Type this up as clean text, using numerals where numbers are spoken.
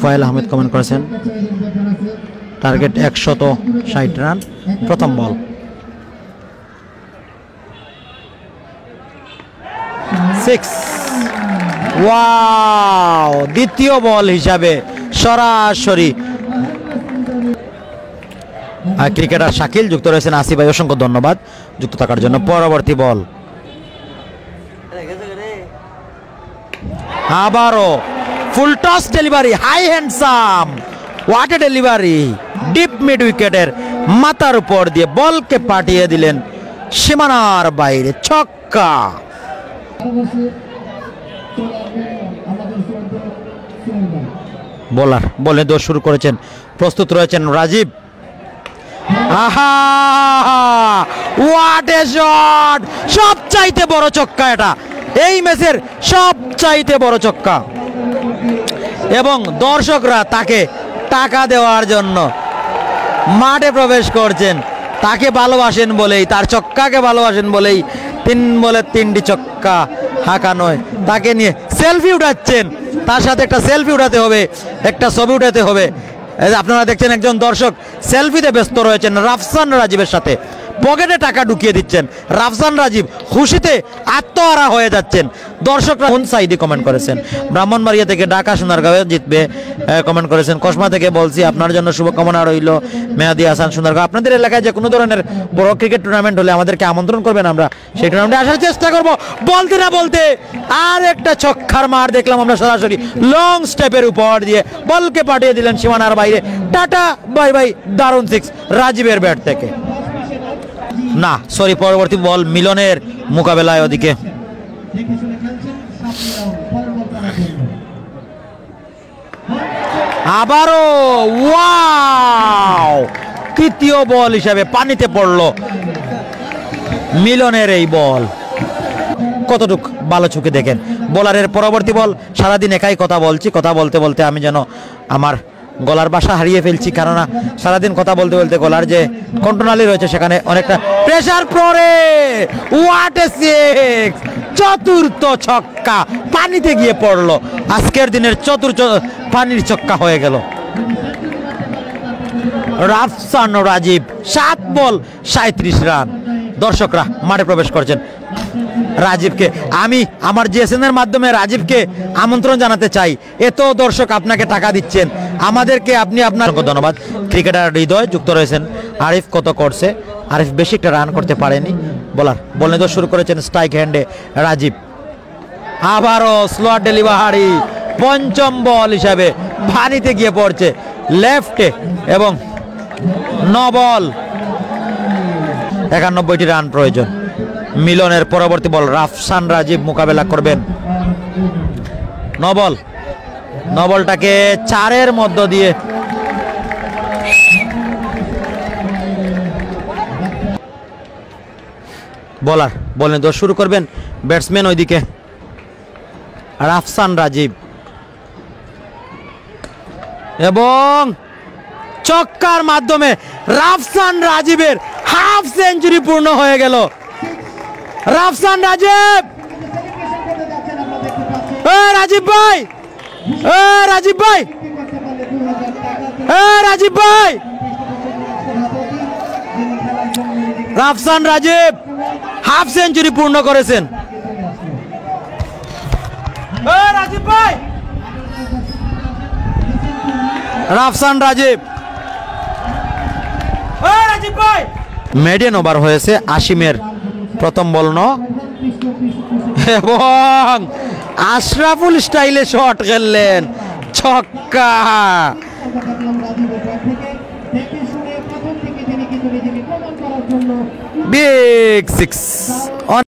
Tofail Ahmed comment করেছেন target 160 run, প্রথম বল। 6, wow, দ্বিতীয় বল হিসাবে সরাসরি। ক্রিকেটার শাকিল যুক্ত রয়েছেন, আসিফ ভাই অসংখ্য ধন্যবাদ যুক্ত থাকার জন্য। পরবর্তী বল, আবারও full toss delivery, high handsome, what a delivery, deep mid উইকেটের মাথার উপর দিয়ে বলকে পাঠিয়ে দিলেন সীমানার বাইরে, ছক্কা। বোলার বলে দোষ শুরু করেছেন, প্রস্তুত রয়েছেন রাজীব। আহা, হোয়াট এ শট, সবচাইতে বড় ছক্কা এটা, এই ম্যাচের সবচাইতে বড় ছক্কা। এবং দর্শকরা তাকে টাকা দেওয়ার জন্য মাঠে প্রবেশ করছেন, তাকে ভালোবাসেন বলেই, তার ছক্কাকে ভালোবাসেন বলেই 3 বলে 3টি ছক্কা হাঁকা নয়, তাকে নিয়ে সেলফি উঠাচ্ছেন। তার সাথে একটা সেলফি উঠাতে হবে, একটা ছবি উঠাতে হবে। আপনারা দেখছেন একজন দর্শক সেলফিতে ব্যস্ত রয়েছেন রাফসান রাজীবের সাথে, পকেটে টাকা ঢুকিয়ে দিচ্ছেন। রাফসান রাজীব খুশিতে আত্মহারা হয়ে যাচ্ছেন। দর্শকরা সাইদি কমেন্ট করেছেন, ব্রাহ্মণবাড়িয়া থেকে ঢাকা সোনারগাঁও জিতবে কমেন্ট করেছেন। কসমা থেকে বলছি আপনার জন্য শুভকামনা রইল। মেহাদি হাসান সোনারগাঁও, আপনাদের এলাকায় যে কোনো ধরনের বড় ক্রিকেট টুর্নামেন্ট হলে আমাদেরকে আমন্ত্রণ করবেন, আমরা সেই টুর্নামেন্টে আসার চেষ্টা করব। বলতে না বলতে আর একটা ছক্কার মার দেখলাম আমরা সরাসরি লং স্টেপের উপর দিয়ে, বলকে পাঠিয়ে দিলেন সীমানার বাইরে। টাটা বাই বাই, দারুণ 6 রাজীবের ব্যাট থেকে। না সরি, পরবর্তী বল মিলনের মোকাবেলায় ওদিকে। আবারও ওয়াও, তৃতীয় বল হিসাবে পানিতে পড়ল মিলনের এই বল। কতটুক ভালো চোখে দেখেন বোলারের পরবর্তী বল। সারাদিন একাই কথা বলছি, কথা বলতে বলতে আমি যেন আমার গলার বাসা হারিয়ে ফেলছি, কেননা সারাদিন কথা বলতে বলতে গলার যে কণ্ঠনালী রয়েছে সেখানে অনেকটা প্রেসার পড়ে। হোয়াট এ সিক্স, চতুর্থ ছক্কা পানিতে গিয়ে পড়লো। আজকের দিনের চতুর্থ পানির ছক্কা হয়ে গেল। রাফসান রাজীব 7 বল 37 রান। দর্শকরা মাঠে প্রবেশ করছেন। রাজীবকে আমি আমার জিএসএন এর মাধ্যমে রাজীবকে আমন্ত্রণ জানাতে চাই। এত দর্শক আপনাকে টাকা দিচ্ছেন, আমাদেরকে আপনি আপনার ধন্যবাদ। ক্রিকেটার হৃদয় যুক্ত রয়েছেন। আরিফ কত করছে, আরিফ বেশি একটা রান করতে পারেনি। বোলার বল নিতে শুরু করেছেন স্ট্রাইক হ্যান্ডে রাজীব। আবারও স্লোয়ার ডেলিভারি, পঞ্চম বল হিসাবে পানিতে গিয়ে পড়ছে লেফটে এবং 9 বল 91টি রান প্রয়োজন। মিলনের পরবর্তী বল, রাফসান রাজীব মোকাবেলা করবেন। 9 বলটাকে 4-এর মধ্য দিয়ে বোলার বল নিয়ে দোষ শুরু করবেন। ব্যাটসম্যান ওইদিকে রাফসান রাজীব এবং ছক্কার মাধ্যমে রাফসান রাজীবের হাফ সেঞ্চুরি পূর্ণ হয়ে গেল। রাফসান রাজীব, রাজীব ভাই, রাজীব ভাই, রাজীব ভাই, রাফসান রাজীব হাফ সেঞ্চুরি পূর্ণ করেছেন। রাজীব ভাই, রাফসান রাজীব, রাজীব ভাই। মেডেন ওভার হয়েছে আসিমের, প্রথম বল এবং আশরাফুল স্টাইলে শট খেললেন, ছক্কা। বিগ 6।